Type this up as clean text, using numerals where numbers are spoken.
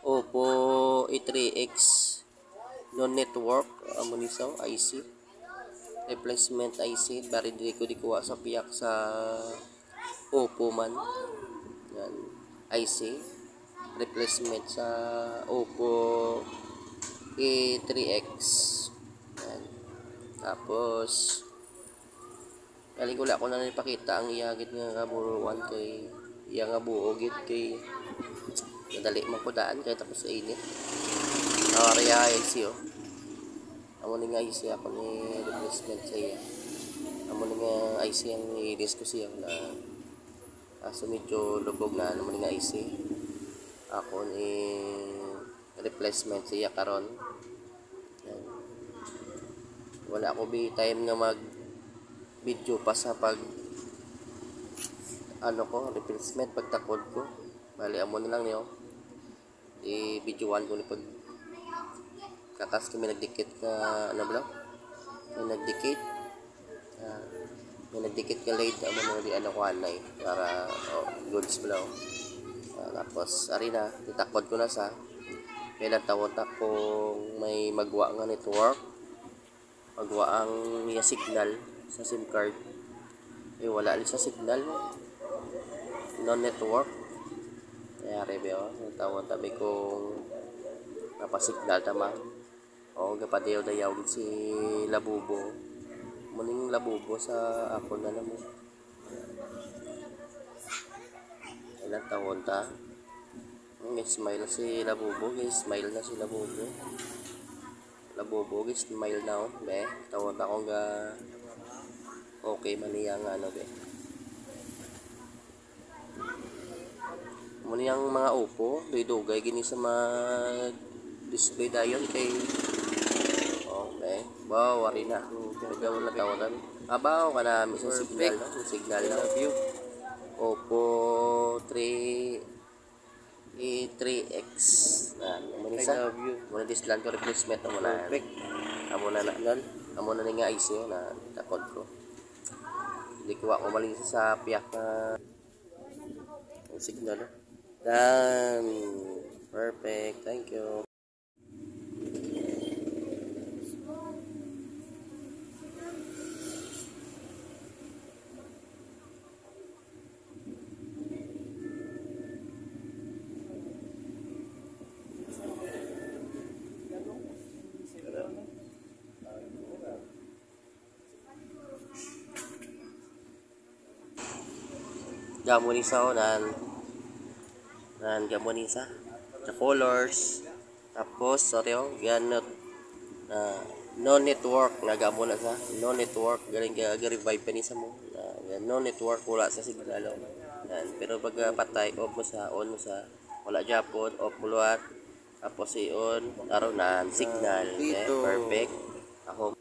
Oppo A3X non-network amonisaw IC replacement IC bari di ko dikuha sa piyak sa Oppo man yan IC replacement sa Oppo A3X yan. Tapos galing wala ko na ipakita ang iyagit nga kaburuan kay iya nga buo gid kay nadali man ko daan kay tapos sa init nakariya IC amo ni nga IC ako ni replacement sa iya amo ni nga IC ang i-release ko siya na kaso medyo lubog na amo ni nga IC ako ni replacement sa iya karon yan. Wala ako time nga mag video pa sa pag replacement pagtakod ko bali amo na lang niyo i-videoan ko ni pag kakas kami nagdikit na may nagdikit ka late amo na di ko anay para goods pala tapos ari na itakod ko na sa may natawon kung may magwa nga network magwa ang niya signal sa SIM card wala rin sa signal non-network kaya review natawon tabi kong napasignal tama gapadayaw dayaw si Labubo muning Labubo sa ako na namo ilang taon ta smile si Labubo smile na si Labubo smile na be tawon ta kong ga okay maniya nga be muna yung mga Oppo dugay gini sa mag display dayon kay okay wari na gawin na tawanan abaw ka na sa signal na view Oppo 3x manisa muna dislan ko replacement na muna amo na nga IC na takod ko hindi ko ako malisa sa piyak na signal done perfect thank you gamonisa gamonisa the colors tapos ganot no network nagamo na sa no network galing revive pa ni sa mo no network wala sa signal pero pag patay off mo sa on mo sa wala japon off mo luwat tapos on aron na signal perfect ako